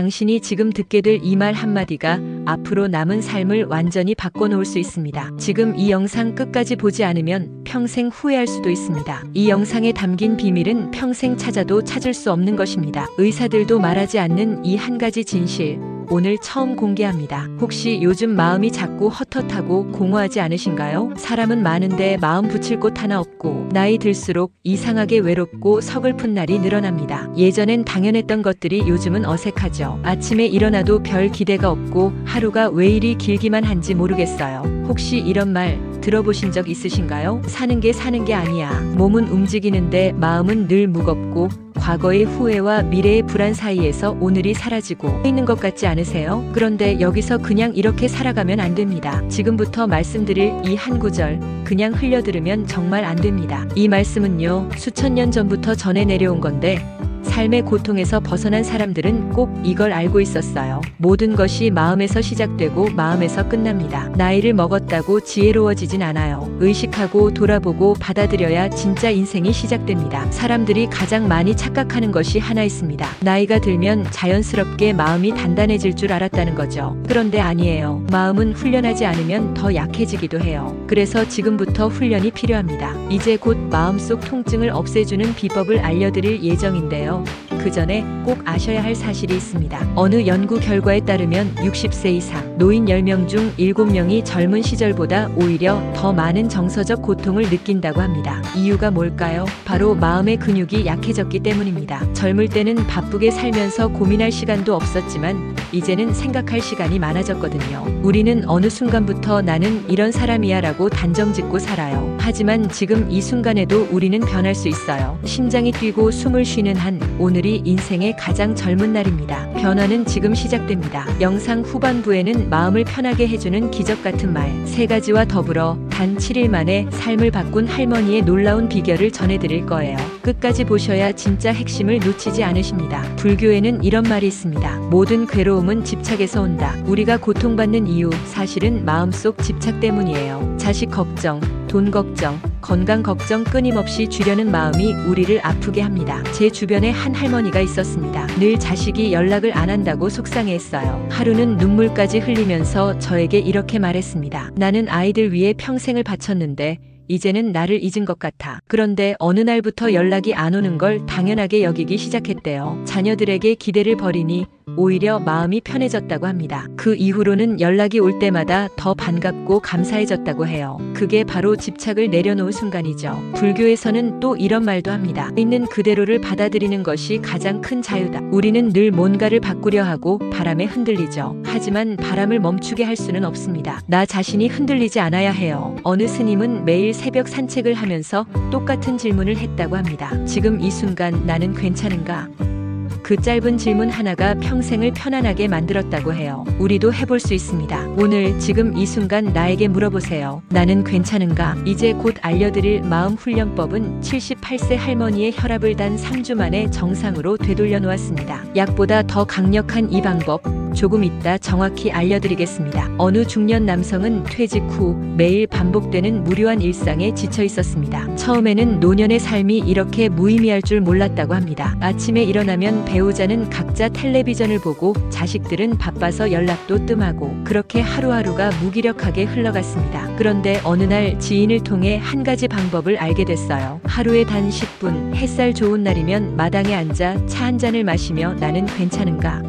당신이 지금 듣게 될 이 말 한마디가 앞으로 남은 삶을 완전히 바꿔놓을 수 있습니다. 지금 이 영상 끝까지 보지 않으면 평생 후회할 수도 있습니다. 이 영상에 담긴 비밀은 평생 찾아도 찾을 수 없는 것입니다. 의사들도 말하지 않는 이 한 가지 진실, 오늘 처음 공개합니다. 혹시 요즘 마음이 자꾸 헛헛하고 공허하지 않으신가요? 사람은 많은데 마음 붙일 곳 하나 없고, 나이 들수록 이상하게 외롭고 서글픈 날이 늘어납니다. 예전엔 당연했던 것들이 요즘은 어색하죠. 아침에 일어나도 별 기대가 없고 하루가 왜 이리 길기만 한지 모르겠어요. 혹시 이런 말 들어보신 적 있으신가요? 사는 게 아니야. 몸은 움직이는데 마음은 늘 무겁고 과거의 후회와 미래의 불안 사이에서 오늘이 사라지고 있는 것 같지 않으세요? 그런데 여기서 그냥 이렇게 살아가면 안 됩니다. 지금부터 말씀드릴 이 한 구절 그냥 흘려들으면 정말 안 됩니다. 이 말씀은요, 수천 년 전부터 전해 내려온 건데 삶의 고통에서 벗어난 사람들은 꼭 이걸 알고 있었어요. 모든 것이 마음에서 시작되고 마음에서 끝납니다. 나이를 먹었다고 지혜로워지진 않아요. 의식하고 돌아보고 받아들여야 진짜 인생이 시작됩니다. 사람들이 가장 많이 착각하는 것이 하나 있습니다. 나이가 들면 자연스럽게 마음이 단단해질 줄 알았다는 거죠. 그런데 아니에요. 마음은 훈련하지 않으면 더 약해지기도 해요. 그래서 지금부터 훈련이 필요합니다. 이제 곧 마음속 통증을 없애주는 비법을 알려드릴 예정인데요. 그 전에 꼭 아셔야 할 사실이 있습니다. 어느 연구 결과에 따르면 60세 이상 노인 10명 중 7명이 젊은 시절보다 오히려 더 많은 정서적 고통을 느낀다고 합니다. 이유가 뭘까요? 바로 마음의 근육이 약해졌기 때문입니다. 젊을 때는 바쁘게 살면서 고민할 시간도 없었지만 이제는 생각할 시간이 많아졌거든요. 우리는 어느 순간부터 나는 이런 사람이야 라고 단정짓고 살아요. 하지만 지금 이 순간에도 우리는 변할 수 있어요. 심장이 뛰고 숨을 쉬는 한 오늘이 인생의 가장 젊은 날입니다. 변화는 지금 시작됩니다. 영상 후반부에는 마음을 편하게 해주는 기적 같은 말 3가지와 더불어 단 7일 만에 삶을 바꾼 할머니의 놀라운 비결을 전해드릴 거예요. 끝까지 보셔야 진짜 핵심을 놓치지 않으십니다. 불교에는 이런 말이 있습니다. 모든 괴로움은 집착에서 온다. 우리가 고통받는 이유 사실은 마음속 집착 때문이에요. 자식 걱정, 돈 걱정, 건강 걱정 끊임없이 주려는 마음이 우리를 아프게 합니다. 제 주변에 한 할머니가 있었습니다. 늘 자식이 연락을 안 한다고 속상해했어요. 하루는 눈물까지 흘리면서 저에게 이렇게 말했습니다. 나는 아이들 위해 평생을 바쳤는데 이제는 나를 잊은 것 같아. 그런데 어느 날부터 연락이 안 오는 걸 당연하게 여기기 시작했대요. 자녀들에게 기대를 버리니 오히려 마음이 편해졌다고 합니다. 그 이후로는 연락이 올 때마다 더 반갑고 감사해졌다고 해요. 그게 바로 집착을 내려놓은 순간이죠. 불교에서는 또 이런 말도 합니다. 있는 그대로를 받아들이는 것이 가장 큰 자유다. 우리는 늘 뭔가를 바꾸려 하고 바람에 흔들리죠. 하지만 바람을 멈추게 할 수는 없습니다. 나 자신이 흔들리지 않아야 해요. 어느 스님은 매일 새벽 산책을 하면서 똑같은 질문을 했다고 합니다. 지금 이 순간 나는 괜찮은가? 그 짧은 질문 하나가 평생을 편안하게 만들었다고 해요. 우리도 해볼 수 있습니다. 오늘 지금 이 순간 나에게 물어보세요. 나는 괜찮은가? 이제 곧 알려드릴 마음 훈련법은 78세 할머니의 혈압을 단 3주 만에 정상으로 되돌려 놓았습니다. 약보다 더 강력한 이 방법 조금 이따 정확히 알려드리겠습니다. 어느 중년 남성은 퇴직 후 매일 반복되는 무료한 일상에 지쳐 있었습니다. 처음에는 노년의 삶이 이렇게 무의미할 줄 몰랐다고 합니다. 아침에 일어나면 배우자는 각자 텔레비전을 보고 자식들은 바빠서 연락도 뜸하고 그렇게 하루하루가 무기력하게 흘러갔습니다. 그런데 어느 날 지인을 통해 한 가지 방법을 알게 됐어요. 하루에 단 10분 햇살 좋은 날이면 마당에 앉아 차 한 잔을 마시며 나는 괜찮은가?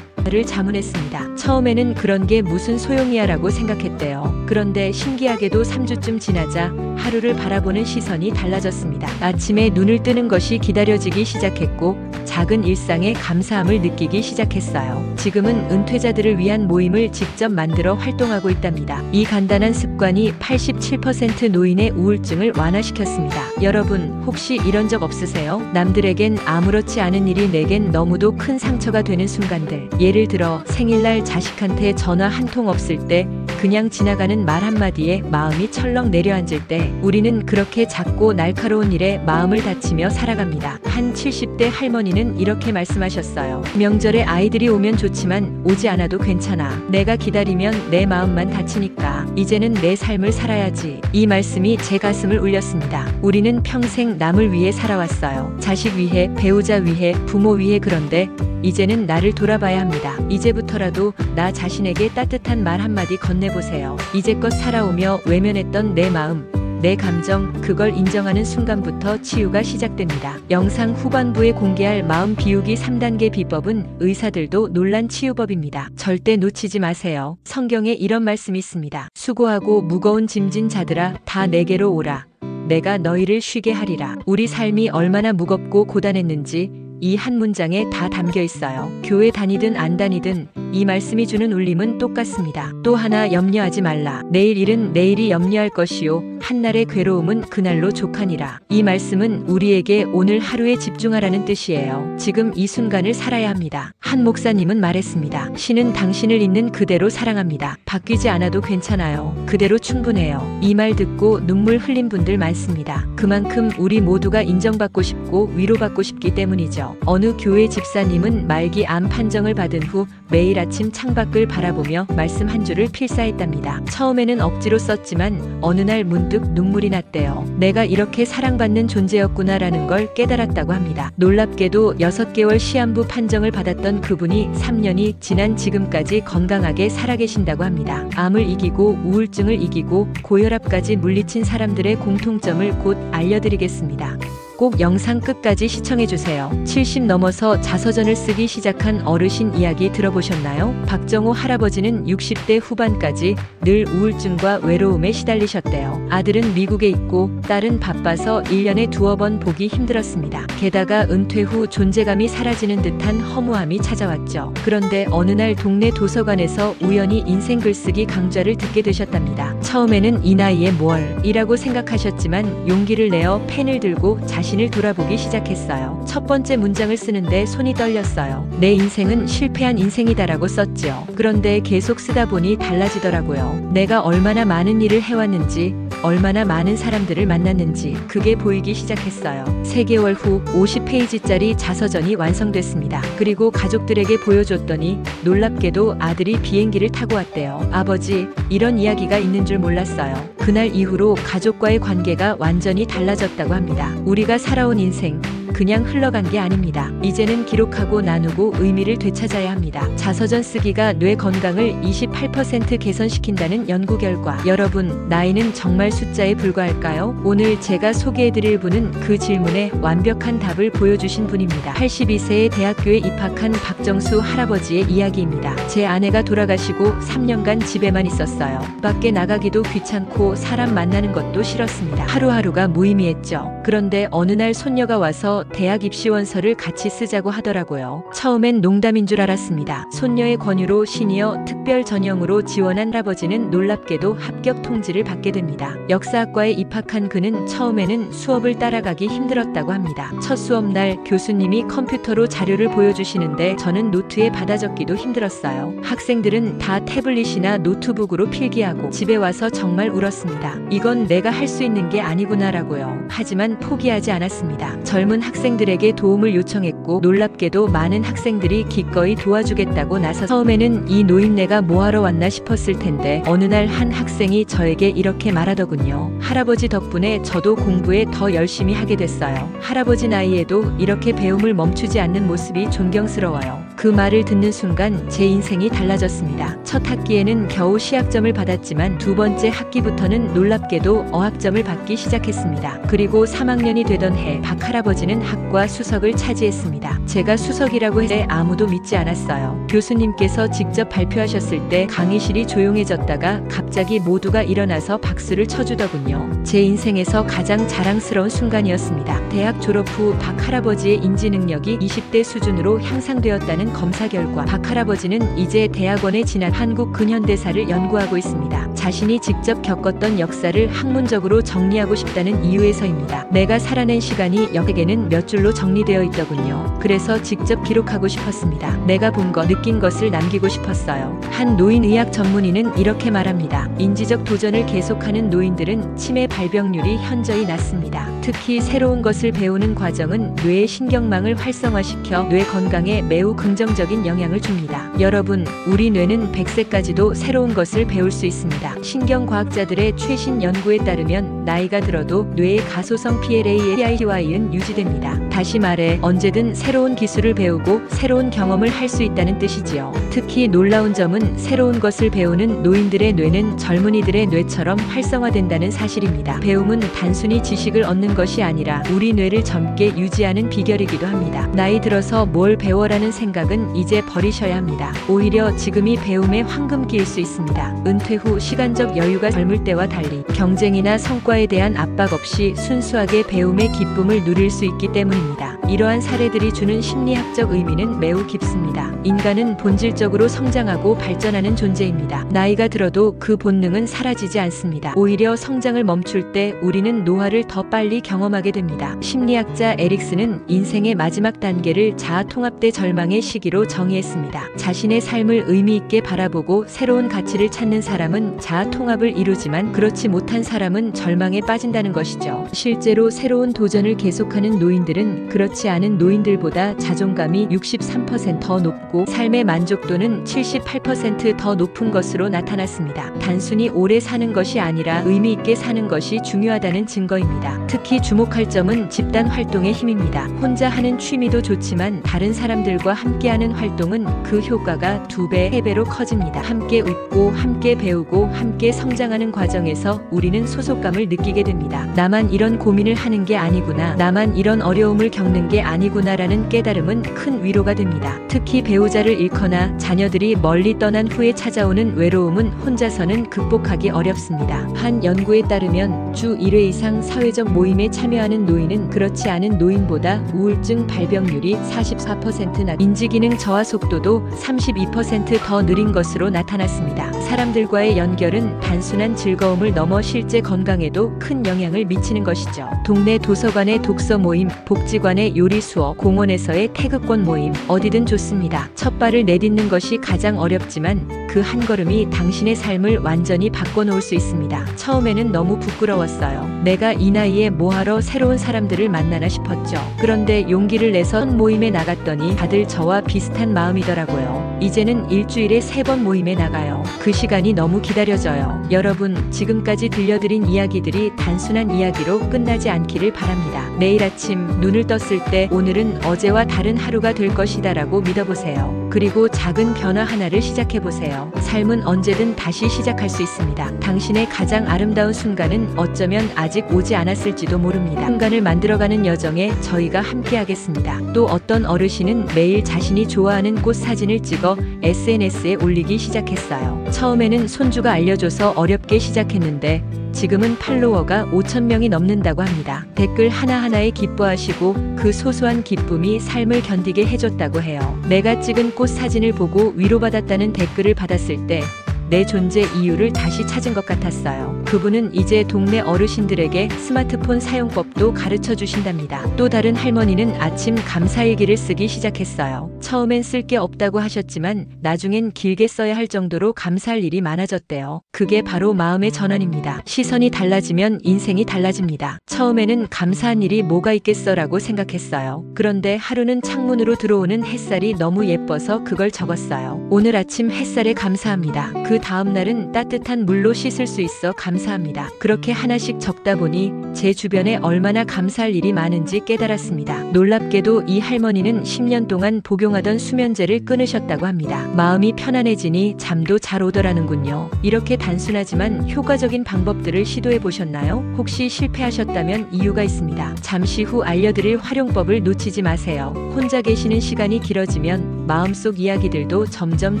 를 자문했습니다. 처음에는 그런 게 무슨 소용이야 라고 생각했대요. 그런데 신기하게도 3주쯤 지나자 하루를 바라보는 시선이 달라졌습니다. 아침에 눈을 뜨는 것이 기다려지기 시작했고 작은 일상에 감사함을 느끼기 시작했어요. 지금은 은퇴자들을 위한 모임을 직접 만들어 활동하고 있답니다. 이 간단한 습관이 87% 노인의 우울증을 완화시켰습니다. 여러분 혹시 이런 적 없으세요? 남들에겐 아무렇지 않은 일이 내겐 너무도 큰 상처가 되는 순간들. 예를 들어 생일날 자식한테 전화 한 통 없을 때 그냥 지나가는 말 한마디에 마음이 철렁 내려앉을 때 우리는 그렇게 작고 날카로운 일에 마음을 다치며 살아갑니다. 한 70대 할머니는 이렇게 말씀하셨어요. 명절에 아이들이 오면 좋지만 오지 않아도 괜찮아. 내가 기다리면 내 마음만 다치니까 이제는 내 삶을 살아야지. 이 말씀이 제 가슴을 울렸습니다. 우리는 평생 남을 위해 살아왔어요. 자식 위해, 배우자 위해, 부모 위해. 그런데 이제는 나를 돌아봐야 합니다. 이제부터라도 나 자신에게 따뜻한 말 한마디 건네보세요. 이제껏 살아오며 외면했던 내 마음, 내 감정, 그걸 인정하는 순간부터 치유가 시작됩니다. 영상 후반부에 공개할 마음 비우기 3단계 비법은 의사들도 놀란 치유법입니다. 절대 놓치지 마세요. 성경에 이런 말씀이 있습니다. 수고하고 무거운 짐진 자들아 다 내게로 오라. 내가 너희를 쉬게 하리라. 우리 삶이 얼마나 무겁고 고단했는지 이 한 문장에 다 담겨 있어요. 교회 다니든 안 다니든 이 말씀이 주는 울림은 똑같습니다. 또 하나 염려하지 말라. 내일 일은 내일이 염려할 것이요 한날의 괴로움은 그날로 족하니라. 이 말씀은 우리에게 오늘 하루에 집중하라는 뜻이에요. 지금 이 순간을 살아야 합니다. 한 목사님은 말했습니다. 신은 당신을 있는 그대로 사랑합니다. 바뀌지 않아도 괜찮아요. 그대로 충분해요. 이 말 듣고 눈물 흘린 분들 많습니다. 그만큼 우리 모두가 인정받고 싶고 위로받고 싶기 때문이죠. 어느 교회 집사님은 말기 암 판정을 받은 후 매일 아침 창밖을 바라보며 말씀 한 줄을 필사했답니다. 처음에는 억지로 썼지만 어느 날 문득 눈물이 났대요. 내가 이렇게 사랑받는 존재였구나라는 걸 깨달았다고 합니다. 놀랍게도 6개월 시한부 판정을 받았던 그분이 3년이 지난 지금까지 건강하게 살아계신다고 합니다. 암을 이기고 우울증을 이기고 고혈압까지 물리친 사람들의 공통점을 곧 알려드리겠습니다. 꼭 영상 끝까지 시청해주세요. 70 넘어서 자서전을 쓰기 시작한 어르신 이야기 들어보셨나요? 박정호 할아버지는 60대 후반까지 늘 우울증과 외로움에 시달리셨대요. 아들은 미국에 있고 딸은 바빠서 1년에 두어 번 보기 힘들었습니다. 게다가 은퇴 후 존재감이 사라지는 듯한 허무함이 찾아왔죠. 그런데 어느 날 동네 도서관에서 우연히 인생 글쓰기 강좌를 듣게 되셨답니다. 처음에는 이 나이에 뭘 이라고 생각하셨지만 용기를 내어 펜을 들고 자신을 돌아보기 시작했어요. 첫 번째 문장을 쓰는데 손이 떨렸어요. 내 인생은 실패한 인생이다라고 썼죠. 그런데 계속 쓰다 보니 달라지더라고요. 내가 얼마나 많은 일을 해왔는지, 얼마나 많은 사람들을 만났는지 그게 보이기 시작했어요. 3개월 후 50페이지짜리 자서전이 완성됐습니다. 그리고 가족들에게 보여줬더니 놀랍게도 아들이 비행기를 타고 왔대요. 아버지, 이런 이야기가 있는 줄 몰랐어요. 그날 이후로 가족과의 관계가 완전히 달라졌다고 합니다. 우리가 살아온 인생 그냥 흘러간 게 아닙니다. 이제는 기록하고 나누고 의미를 되찾아야 합니다. 자서전 쓰기가 뇌 건강을 28% 개선시킨다는 연구 결과. 여러분, 나이는 정말 숫자에 불과할까요? 오늘 제가 소개해드릴 분은 그 질문에 완벽한 답을 보여주신 분입니다. 82세에 대학교에 입학한 박정수 할아버지의 이야기입니다. 제 아내가 돌아가시고 3년간 집에만 있었어요. 밖에 나가기도 귀찮고 사람 만나는 것도 싫었습니다. 하루하루가 무의미했죠. 그런데 어느 날 손녀가 와서 대학 입시원서를 같이 쓰자고 하더라고요. 처음엔 농담인 줄 알았습니다. 손녀의 권유로 시니어 특별 전형으로 지원한 할아버지는 놀랍게도 합격 통지를 받게 됩니다. 역사학과에 입학한 그는 처음에는 수업을 따라가기 힘들었다고 합니다. 첫 수업날 교수님이 컴퓨터로 자료를 보여주시는데 저는 노트에 받아 적기도 힘들었어요. 학생들은 다 태블릿이나 노트북으로 필기하고 집에 와서 정말 울었습니다. 이건 내가 할 수 있는 게 아니구나라고요. 하지만 포기하지 않았습니다. 젊은 학생들에게 도움을 요청했고 놀랍게도 많은 학생들이 기꺼이 도와주겠다고 나서 처음에는 이 노인네가 뭐하러 왔나 싶었을 텐데 어느 날 한 학생이 저에게 이렇게 말하더군요. 할아버지 덕분에 저도 공부에 더 열심히 하게 됐어요. 할아버지 나이에도 이렇게 배움을 멈추지 않는 모습이 존경스러워요. 그 말을 듣는 순간 제 인생이 달라졌습니다. 첫 학기에는 겨우 시학점을 받았지만 두 번째 학기부터는 놀랍게도 어학점을 받기 시작했습니다. 그리고 3학년이 되던 해 박 할아버지는 학과 수석을 차지했습니다. 제가 수석이라고 해서 아무도 믿지 않았어요. 교수님께서 직접 발표하셨을 때 강의실이 조용해졌다가 갑자기 갑자기 모두가 일어나서 박수를 쳐주더군요. 제 인생에서 가장 자랑스러운 순간이었습니다. 대학 졸업 후 박 할아버지의 인지 능력이 20대 수준으로 향상되었다는 검사 결과 박 할아버지는 이제 대학원에 진학 한국 근현대사를 연구하고 있습니다. 자신이 직접 겪었던 역사를 학문적으로 정리하고 싶다는 이유에서입니다. 내가 살아낸 시간이 역에게는 몇 줄로 정리되어 있더군요. 그래서 직접 기록하고 싶었습니다. 내가 본 것, 느낀 것을 남기고 싶었어요. 한 노인의학 전문의는 이렇게 말합니다. 인지적 도전을 계속하는 노인들은 치매 발병률이 현저히 낮습니다. 특히 새로운 것을 배우는 과정은 뇌의 신경망을 활성화시켜 뇌 건강에 매우 긍정적인 영향을 줍니다. 여러분, 우리 뇌는 100세까지도 새로운 것을 배울 수 있습니다. 신경과학자들의 최신 연구에 따르면 나이가 들어도 뇌의 가소성 PLAIY는 유지됩니다. 다시 말해 언제든 새로운 기술을 배우고 새로운 경험을 할 수 있다는 뜻이지요. 특히 놀라운 점은 새로운 것을 배우는 노인들의 뇌는 젊은이들의 뇌처럼 활성화된다는 사실입니다. 배움은 단순히 지식을 얻는 것이 아니라 우리 뇌를 젊게 유지하는 비결이기도 합니다. 나이 들어서 뭘 배워라는 생각은 이제 버리셔야 합니다. 오히려 지금이 배움의 황금기일 수 있습니다. 은퇴 후 시간적 여유가 젊을 때와 달리 경쟁이나 성과에 대한 압박 없이 순수하게 배움의 기쁨을 누릴 수 있기 때문입니다. 이러한 사례들이 주는 심리학적 의미는 매우 깊습니다. 인간은 본질적으로 성장하고 발전하는 존재입니다. 나이가 들어도 그 본능은 사라지지 않습니다. 오히려 성장을 멈출 때 우리는 노화를 더 빨리 경험하게 됩니다. 심리학자 에릭슨은 인생의 마지막 단계를 자아통합대 절망의 시기로 정의했습니다. 자신의 삶을 의미 있게 바라보고 새로운 가치를 찾는 사람은 자아통합을 이루지만 그렇지 못한 사람은 절망에 빠진다는 것이죠. 실제로 새로운 도전을 계속하는 노인들은 그렇지 않은 노인들보다 자존감이 63% 더 높고 삶의 만족도는 78% 더 높은 것으로 나타났습니다. 단순히 오래 사는 것이 아니라 의미 있게 사는 것이 중요하다는 증거입니다. 특히 주목할 점은 집단 활동의 힘입니다. 혼자 하는 취미도 좋지만 다른 사람들과 함께하는 활동은 그 효과가 2배, 3배로 커집니다. 함께 웃고 함께 배우고 함께 성장하는 과정에서 우리는 소속감을 느끼게 됩니다. 나만 이런 고민을 하는 게 아니구나, 나만 이런 어려움을 겪는 게 아니구나라는 깨달음은 큰 위로가 됩니다. 특히 배우자를 잃거나 자녀들이 멀리 떠난 후에 찾아오는 외로움은 혼자서는 극복하기 어렵습니다. 한 연구에 따르면 주 1회 이상 사회적 모임에 참여하는 노인은 그렇지 않은 노인보다 우울증 발병률이 44% 낮, 인지기능 저하 속도도 32% 더 느린 것으로 나타났습니다. 사람들과의 연결은 단순한 즐거움을 넘어 실제 건강에도 큰 영향을 미치는 것이죠. 동네 도서관의 독서 모임, 복지관의 요리 수업, 공원에서의 태극권 모임, 어디든 좋습니다. 첫 발을 내딛는 것이 가장 어렵지만 그 한 걸음이 당신의 삶을 완전히 바꿔놓을 수 있습니다. 처음에는 너무 부끄러웠어요. 내가 이 나이에 뭐하러 새로운 사람들을 만나나 싶었죠. 그런데 용기를 내서 모임에 나갔더니 다들 저와 비슷한 마음이더라고요. 이제는 일주일에 3번 모임에 나가요. 그 시간이 너무 기다려져요. 여러분, 지금까지 들려드린 이야기들이 단순한 이야기로 끝나지 않기를 바랍니다. 내일 아침 눈을 떴을 때 오늘은 어제와 다른 하루가 될 것이다라고 믿어보세요. 그리고 작은 변화 하나를 시작해보세요. 삶은 언제든 다시 시작할 수 있습니다. 당신의 가장 아름다운 순간은 어쩌면 아직 오지 않았을지도 모릅니다. 순간을 만들어가는 여정에 저희가 함께하겠습니다. 또 어떤 어르신은 매일 자신이 좋아하는 꽃 사진을 찍어 SNS에 올리기 시작했어요. 처음에는 손주가 알려줘서 어렵게 시작했는데 지금은 팔로워가 5,000명이 넘는다고 합니다. 댓글 하나하나에 기뻐하시고 그 소소한 기쁨이 삶을 견디게 해줬다고 해요. 내가 찍은 꽃 사진을 보고 위로받았다는 댓글을 받았을 때 내 존재 이유를 다시 찾은 것 같았어요. 그분은 이제 동네 어르신들에게 스마트폰 사용법도 가르쳐 주신답니다. 또 다른 할머니는 아침 감사일기를 쓰기 시작했어요. 처음엔 쓸 게 없다고 하셨지만 나중엔 길게 써야 할 정도로 감사할 일이 많아졌대요. 그게 바로 마음의 전환입니다. 시선이 달라지면 인생이 달라집니다. 처음에는 감사한 일이 뭐가 있겠어라고 생각했어요. 그런데 하루는 창문으로 들어오는 햇살이 너무 예뻐서 그걸 적었어요. 오늘 아침 햇살에 감사합니다. 그 다음 날은 따뜻한 물로 씻을 수 있어 감사합니다. 감사합니다. 그렇게 하나씩 적다 보니 제 주변에 얼마나 감사할 일이 많은지 깨달았습니다. 놀랍게도 이 할머니는 10년 동안 복용하던 수면제를 끊으셨다고 합니다. 마음이 편안해지니 잠도 잘 오더라는군요. 이렇게 단순하지만 효과적인 방법들을 시도해 보셨나요? 혹시 실패하셨다면 이유가 있습니다. 잠시 후 알려드릴 활용법을 놓치지 마세요. 혼자 계시는 시간이 길어지면 마음속 이야기들도 점점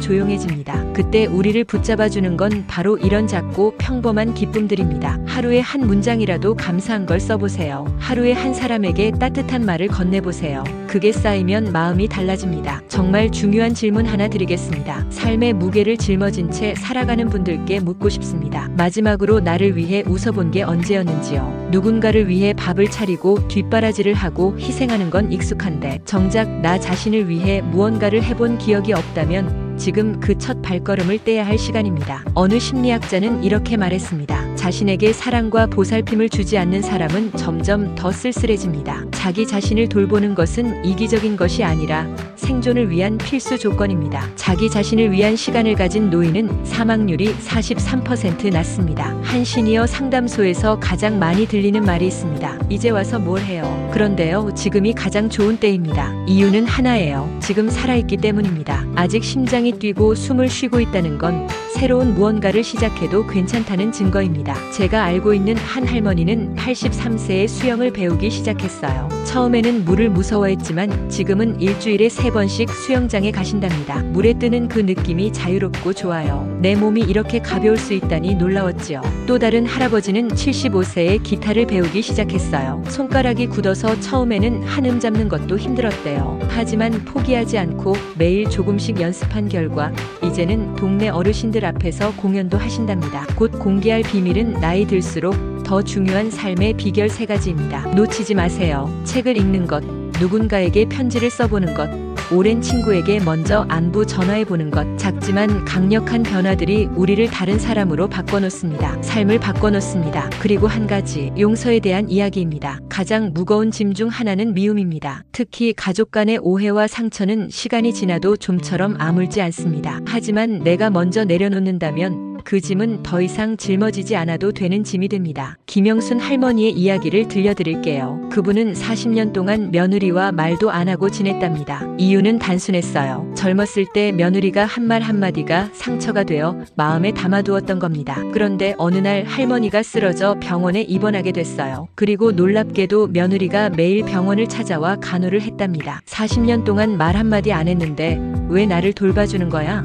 조용해집니다. 그때 우리를 붙잡아주는 건 바로 이런 작고 평범한 기쁨들입니다. 하루에 한 문장이라도 감사한 걸 써보세요. 하루에 한 사람에게 따뜻한 말을 건네보세요. 그게 쌓이면 마음이 달라집니다. 정말 중요한 질문 하나 드리겠습니다. 삶의 무게를 짊어진 채 살아가는 분들께 묻고 싶습니다. 마지막으로 나를 위해 웃어본 게 언제였는지요? 누군가를 위해 밥을 차리고 뒷바라지를 하고 희생하는 건 익숙한데 정작 나 자신을 위해 무언가를 해본 기억이 없다면 지금 그 첫 발걸음을 떼야 할 시간입니다. 어느 심리학자는 이렇게 말했습니다. 자신에게 사랑과 보살핌을 주지 않는 사람은 점점 더 쓸쓸해집니다. 자기 자신을 돌보는 것은 이기적인 것이 아니라 생존을 위한 필수 조건입니다. 자기 자신을 위한 시간을 가진 노인은 사망률이 43% 낮습니다. 한 시니어 상담소에서 가장 많이 들리는 말이 있습니다. 이제 와서 뭘 해요? 그런데요, 지금이 가장 좋은 때입니다. 이유는 하나예요. 지금 살아있기 때문입니다. 아직 심장이 뛰고 숨을 쉬고 있다는 건 새로운 무언가를 시작해도 괜찮다는 증거입니다. 제가 알고 있는 한 할머니는 83세에 수영을 배우기 시작했어요. 처음에는 물을 무서워했지만 지금은 일주일에 3번씩 수영장에 가신답니다. 물에 뜨는 그 느낌이 자유롭고 좋아요. 내 몸이 이렇게 가벼울 수 있다니 놀라웠지요. 또 다른 할아버지는 75세에 기타를 배우기 시작했어요. 손가락이 굳어서 처음에는 한음 잡는 것도 힘들었대요. 하지만 포기하지 않고 매일 조금씩 연습한 결과 이제는 동네 어르신들 앞에서 공연도 하신답니다. 곧 공개할 비밀은 나이 들수록 더 중요한 삶의 비결 3가지입니다. 놓치지 마세요. 책을 읽는 것, 누군가에게 편지를 써보는 것, 오랜 친구에게 먼저 안부 전화해보는 것. 작지만 강력한 변화들이 우리를 다른 사람으로 바꿔놓습니다. 삶을 바꿔놓습니다. 그리고 한 가지, 용서에 대한 이야기입니다. 가장 무거운 짐 중 하나는 미움입니다. 특히 가족 간의 오해와 상처는 시간이 지나도 좀처럼 아물지 않습니다. 하지만 내가 먼저 내려놓는다면 그 짐은 더 이상 짊어지지 않아도 되는 짐이 됩니다. 김영순 할머니의 이야기를 들려드릴게요. 그분은 40년 동안 며느리와 말도 안 하고 지냈답니다. 이유는 단순했어요. 젊었을 때 며느리가 한 말 한마디가 상처가 되어 마음에 담아두었던 겁니다. 그런데 어느 날 할머니가 쓰러져 병원에 입원하게 됐어요. 그리고 놀랍게도 며느리가 매일 병원을 찾아와 간호를 했답니다. 40년 동안 말 한마디 안 했는데 왜 나를 돌봐주는 거야?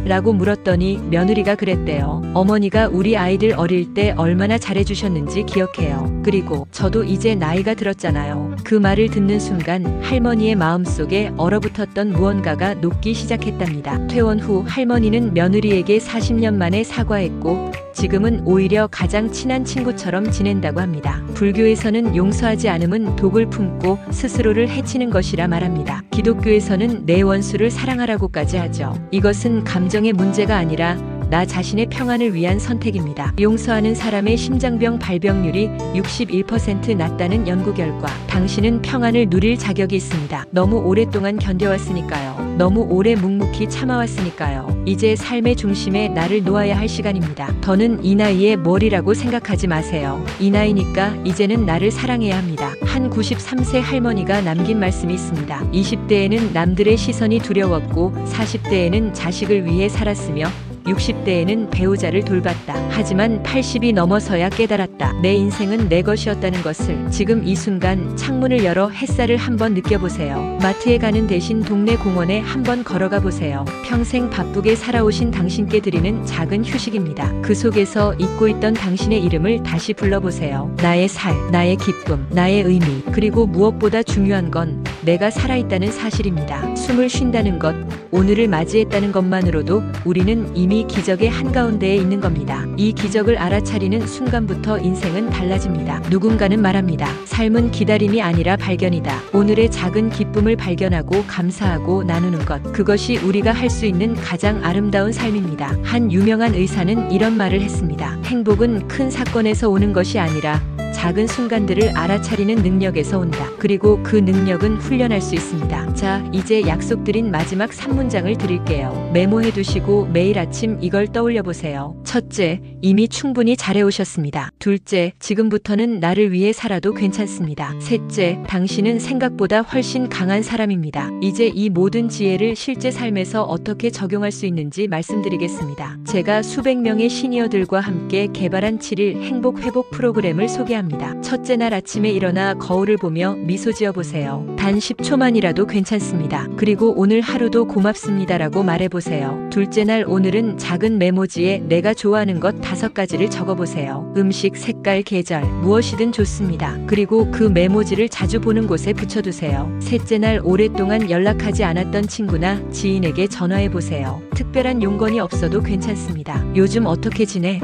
라고 물었더니 며느리가 그랬대요. 어머니가 우리 아이들 어릴 때 얼마나 잘해주셨는지 기억해요. 그리고 저도 이제 나이가 들었잖아요. 그 말을 듣는 순간 할머니의 마음속에 얼어붙었던 무언가가 녹기 시작했답니다. 퇴원 후 할머니는 며느리에게 40년 만에 사과했고 지금은 오히려 가장 친한 친구처럼 지낸다고 합니다. 불교에서는 용서하지 않음은 독을 품고 스스로를 해치는 것이라 말합니다. 기독교에서는 내 원수를 사랑하라고까지 하죠. 이것은 감정의 문제가 아니라 나 자신의 평안을 위한 선택입니다. 용서하는 사람의 심장병 발병률이 61% 낮다는 연구 결과 당신은 평안을 누릴 자격이 있습니다. 너무 오랫동안 견뎌왔으니까요. 너무 오래 묵묵히 참아왔으니까요. 이제 삶의 중심에 나를 놓아야 할 시간입니다. 더는 이 나이에 뭘이라고 생각하지 마세요. 이 나이니까 이제는 나를 사랑해야 합니다. 한 93세 할머니가 남긴 말씀이 있습니다. 20대에는 남들의 시선이 두려웠고 40대에는 자식을 위해 살았으며 60대에는 배우자를 돌봤다. 하지만 80이 넘어서야 깨달았다. 내 인생은 내 것이었다는 것을. 지금 이 순간 창문을 열어 햇살을 한번 느껴보세요. 마트에 가는 대신 동네 공원에 한번 걸어가 보세요. 평생 바쁘게 살아오신 당신께 드리는 작은 휴식입니다. 그 속에서 잊고 있던 당신의 이름을 다시 불러보세요. 나의 살, 나의 기쁨, 나의 의미. 그리고 무엇보다 중요한 건 내가 살아있다는 사실입니다. 숨을 쉰다는 것, 오늘을 맞이했다는 것만으로도 우리는 이미 기적의 한가운데에 있는 겁니다. 이 기적을 알아차리는 순간부터 인생은 달라집니다. 누군가는 말합니다. 삶은 기다림이 아니라 발견이다. 오늘의 작은 기쁨을 발견하고 감사하고 나누는 것. 그것이 우리가 할 수 있는 가장 아름다운 삶입니다. 한 유명한 의사는 이런 말을 했습니다. 행복은 큰 사건에서 오는 것이 아니라 작은 순간들을 알아차리는 능력에서 온다. 그리고 그 능력은 훈련할 수 있습니다. 자, 이제 약속드린 마지막 3문장을 드릴게요. 메모해 두시고 매일 아침 이걸 떠올려 보세요. 첫째, 이미 충분히 잘해오셨습니다. 둘째, 지금부터는 나를 위해 살아도 괜찮습니다. 셋째, 당신은 생각보다 훨씬 강한 사람입니다. 이제 이 모든 지혜를 실제 삶에서 어떻게 적용할 수 있는지 말씀드리겠습니다. 제가 수백 명의 시니어들과 함께 개발한 7일 행복 회복 프로그램을 소개합니다. 첫째 날 아침에 일어나 거울을 보며 미소 지어 보세요. 단 10초만이라도 괜찮습니다. 그리고 오늘 하루도 고맙습니다라고 말해보세요. 둘째 날 오늘은 작은 메모지에 내가 좋아하는 것 5가지를 적어보세요. 음식, 색깔, 계절, 무엇이든 좋습니다. 그리고 그 메모지를 자주 보는 곳에 붙여두세요. 셋째 날 오랫동안 연락하지 않았던 친구나 지인에게 전화해보세요. 특별한 용건이 없어도 괜찮습니다. 요즘 어떻게 지내?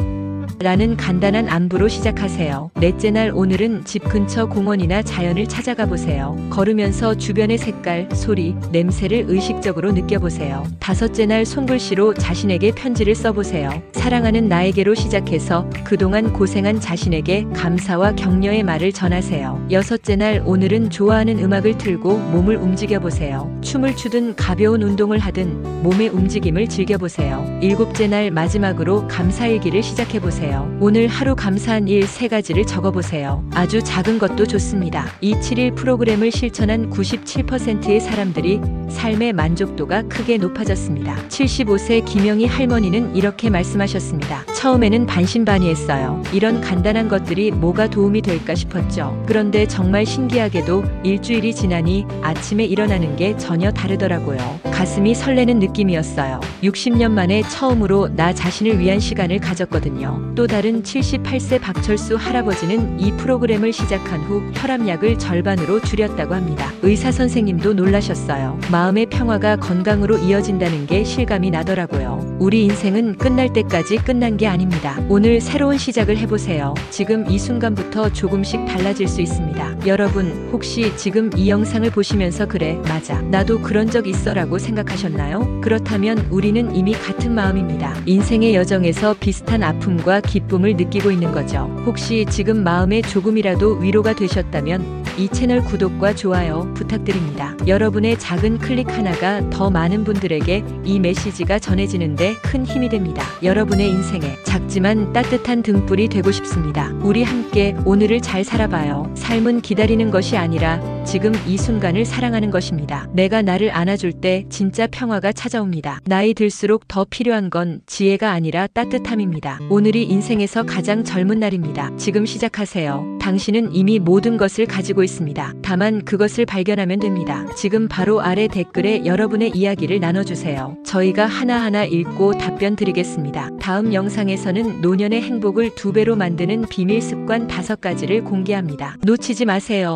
라는 간단한 안부로 시작하세요. 넷째 날 오늘은 집 근처 공원이나 자연을 찾아가 보세요. 걸으면서 주변의 색깔, 소리, 냄새를 의식적으로 느껴보세요. 다섯째 날 손글씨로 자신에게 편지를 써보세요. 사랑하는 나에게로 시작해서 그동안 고생한 자신에게 감사와 격려의 말을 전하세요. 여섯째 날 오늘은 좋아하는 음악을 틀고 몸을 움직여보세요. 춤을 추든 가벼운 운동을 하든 몸의 움직임을 즐겨보세요. 일곱째 날 마지막으로 감사일기를 시작해보세요. 오늘 하루 감사한 일 3가지를 적어보세요. 아주 작은 것도 좋습니다. 이 7일 프로그램을 실천한 97%의 사람들이 삶의 만족도가 크게 높아졌습니다. 75세 김영희 할머니는 이렇게 말씀하셨습니다. 처음에는 반신반의했어요. 이런 간단한 것들이 뭐가 도움이 될까 싶었죠. 그런데 정말 신기하게도 일주일이 지나니 아침에 일어나는 게 전혀 다르더라고요. 가슴이 설레는 느낌이었어요. 60년 만에 처음으로 나 자신을 위한 시간을 가졌거든요. 또 다른 78세 박철수 할아버지는 이 프로그램을 시작한 후 혈압약을 절반으로 줄였다고 합니다. 의사 선생님도 놀라셨어요. 마음의 평화가 건강으로 이어진다는 게 실감이 나더라고요. 우리 인생은 끝날 때까지 끝난 게 아닙니다. 오늘 새로운 시작을 해보세요. 지금 이 순간부터 조금씩 달라질 수 있습니다. 여러분, 혹시 지금 이 영상을 보시면서 그래, 맞아, 나도 그런 적 있어 라고 생각하셨나요? 그렇다면 우리는 이미 같은 마음입니다. 인생의 여정에서 비슷한 아픔과 기쁨을 느끼고 있는 거죠. 혹시 지금 마음에 조금이라도 위로가 되셨다면 이 채널 구독과 좋아요 부탁드립니다. 여러분의 작은 클릭 하나가 더 많은 분들에게 이 메시지가 전해지는데 큰 힘이 됩니다. 여러분의 인생에 작지만 따뜻한 등불이 되고 싶습니다. 우리 함께 오늘을 잘 살아봐요. 삶은 기다리는 것이 아니라 지금 이 순간을 사랑하는 것입니다. 내가 나를 안아줄 때 진짜 평화가 찾아옵니다. 나이 들수록 더 필요한 건 지혜가 아니라 따뜻함입니다. 오늘이 인생에서 가장 젊은 날입니다. 지금 시작하세요. 당신은 이미 모든 것을 가지고 있습니다. 다만 그것을 발견하면 됩니다. 지금 바로 아래 댓글에 여러분의 이야기를 나눠주세요. 저희가 하나하나 읽고 답변 드리겠습니다. 다음 영상에서는 노년의 행복을 2배로 만드는 비밀 습관 5가지를 공개합니다. 놓치지 마세요.